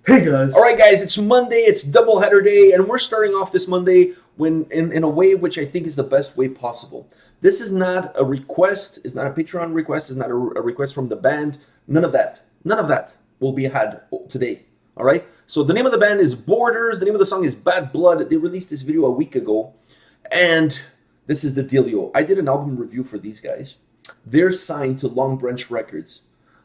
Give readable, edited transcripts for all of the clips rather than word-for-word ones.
Hey guys. All right, guys, it's Monday. It's doubleheader day, and we're starting off this Monday in a way which I think is the best way possible. This is not a request. It's not a Patreon request. It's not a request from the band. None of that. None of that will be had today. All right? So the name of the band is Borders. The name of the song is Bad Blood. They released this video a week ago, and this is the dealio. I did an album review for these guys. They're signed to Long Branch Records,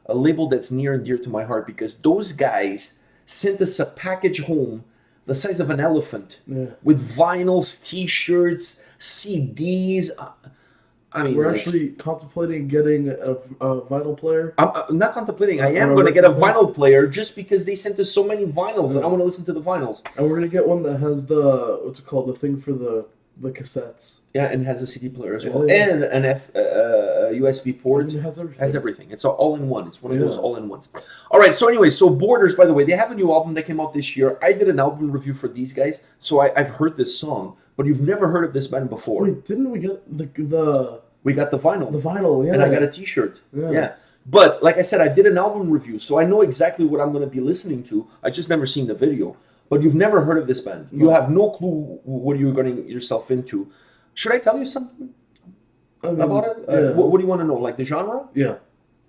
a label that's near and dear to my heart because those guys sent us a package home the size of an elephant with vinyls, t-shirts, CDs. I mean, we're actually contemplating getting a vinyl player. I'm not contemplating. I am going to get a vinyl player just because they sent us so many vinyls and I want to listen to the vinyls. And we're going to get one that has the, what's it called, the thing for the cassettes. Yeah, and has a CD player as well. Yeah. And an USB port. It has everything. Has everything. It's all in one. It's one of those all-in-ones. All right, so anyway, so Borders, by the way, they have a new album that came out this year. I did an album review for these guys, so I've heard this song, but you've never heard of this band before. Wait, didn't we get the... We got the vinyl. The vinyl, yeah. And I got a t-shirt. Yeah. But, like I said, I did an album review, so I know exactly what I'm going to be listening to. I just never seen the video. But you've never heard of this band. No. You have no clue what you're getting yourself into. Should I tell you something about it? Yeah. What do you want to know? Like the genre? Yeah.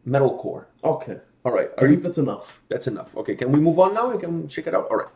Metalcore. Okay. All right. I think that's enough. That's enough. Okay. Can we move on now? We can check it out. All right.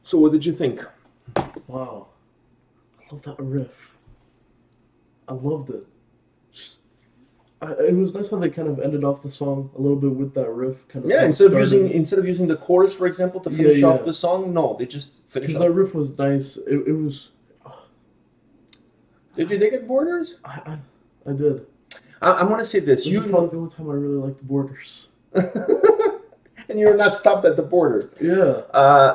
So what did you think? Wow. I love that riff. I loved it. It was nice how they kind of ended off the song a little bit with that riff. Kind of Instead of using the chorus, for example, to finish off the song, no, they just finished. Because that riff was nice. It was. Did you dig it, Borders? I did. I want to say this. This is probably the only time I really liked the Borders. And you're not stopped at the border. Yeah.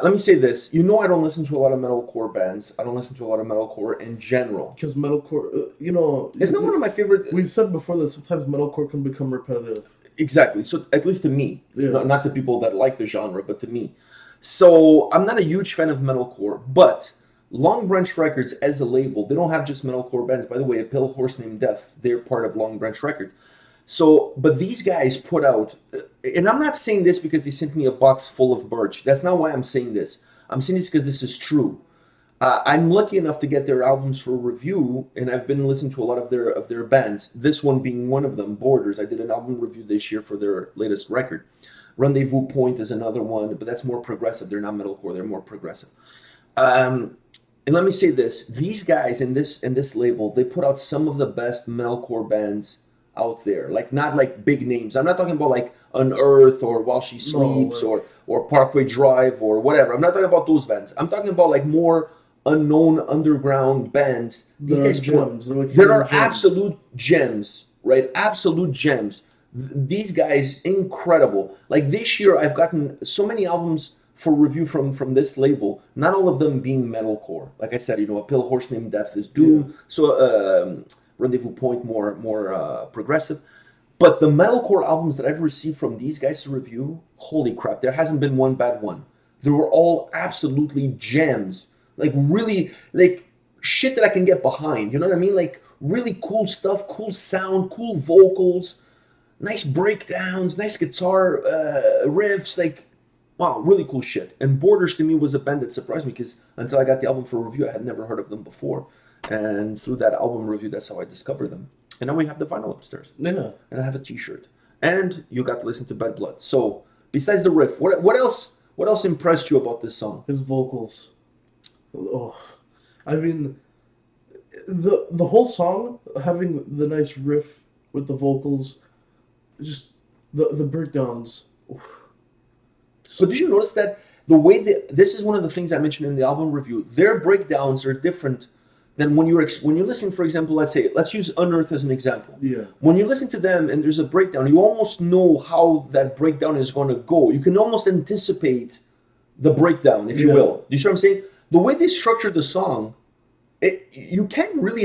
Let me say this. I don't listen to a lot of metalcore bands. I don't listen to a lot of metalcore in general. Because metalcore, it's not one of my favorite. We've said before that sometimes metalcore can become repetitive. Exactly. So at least to me, not the people that like the genre, but to me. So I'm not a huge fan of metalcore, but Long Branch Records as a label, they don't have just metalcore bands. By the way, A Pale Horse Named Death, they're part of Long Branch Records. So, but these guys put out, and I'm not saying this because they sent me a box full of merch. That's not why I'm saying this. I'm saying this because this is true. I'm lucky enough to get their albums for review, and I've been listening to a lot of their bands. This one being one of them, Borders. I did an album review this year for their latest record. Rendezvous Point is another one, but that's more progressive. They're not metalcore. They're more progressive. And let me say this: these guys in this label, they put out some of the best metalcore bands out there, like not like big names. I'm not talking about like Unearth or While She Sleeps or Parkway Drive or whatever. I'm not talking about those bands. I'm talking about like more unknown underground bands. These guys gems. There are absolute gems, right? Absolute gems. These guys, incredible. Like this year, I've gotten so many albums for review from this label. Not all of them being metalcore. Like I said, A Pale Horse Named Death is Doom. Yeah. So Rendezvous Point more progressive. But the metalcore albums that I've received from these guys to review, holy crap, there hasn't been one bad one. They were all absolutely gems. Like really, like shit that I can get behind. You know what I mean? Like really cool stuff, cool sound, cool vocals, nice breakdowns, nice guitar riffs. Like, wow, really cool shit. And Borders to me was a band that surprised me because until I got the album for review, I had never heard of them before. And through that album review, that's how I discovered them. And now we have the vinyl upstairs. Yeah. And I have a t-shirt. And you got to listen to Bad Blood. So besides the riff, what else impressed you about this song? His vocals. Oh, I mean, the whole song, having the nice riff with the vocals, just the breakdowns. So did you notice that the way this is one of the things I mentioned in the album review, their breakdowns are different than when you listen, for example, let's use Unearth as an example. Yeah. When you listen to them and there's a breakdown, you almost know how that breakdown is going to go. You can almost anticipate the breakdown, if you will. Do you see what I'm saying? The way they structured the song, you can't really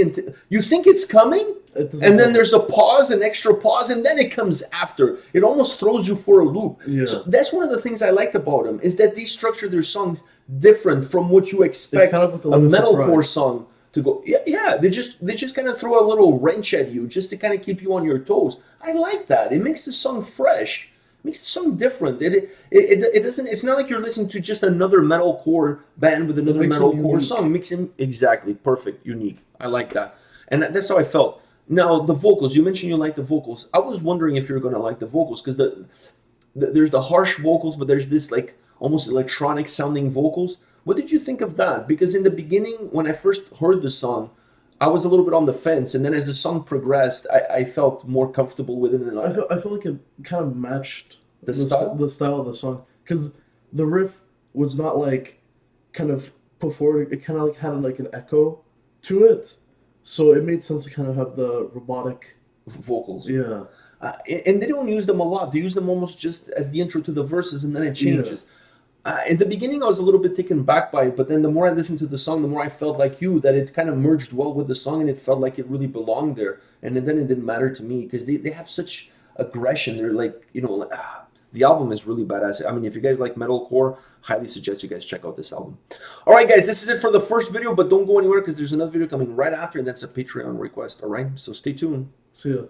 you think it's coming, and then there's a pause, an extra pause, and then it comes after. It almost throws you for a loop. Yeah. So that's one of the things I liked about them, is that they structure their songs different from what you expect kind of like a metalcore song to go. Yeah, they just kind of throw a little wrench at you just to kind of keep you on your toes. I like that. It makes the song fresh. It makes the song different. It doesn't. It's not like you're listening to just another metalcore band with another metalcore song. It makes it exactly perfect, unique. I like that, and that's how I felt. Now the vocals. You mentioned you like the vocals. I was wondering if you're gonna like the vocals because there's the harsh vocals, but there's this like almost electronic sounding vocals. What did you think of that? Because in the beginning, when I first heard the song, I was a little bit on the fence, and then as the song progressed, I felt more comfortable with it. And I feel like it kind of matched the style of the song, because the riff was not like kind of put forward. It kind of like had like an echo to it, so it made sense to kind of have the robotic vocals. Yeah, and they don't use them a lot. They use them almost just as the intro to the verses, and then it changes. Yeah. In the beginning, I was a little bit taken back by it, but then the more I listened to the song, the more I felt like you, that it kind of merged well with the song, and it felt like it really belonged there. And then it didn't matter to me, because they have such aggression. They're like, the album is really badass. I mean, if you guys like metalcore, highly suggest you guys check out this album. All right, guys, this is it for the first video, but don't go anywhere, because there's another video coming right after, and that's a Patreon request, all right? So stay tuned. See ya.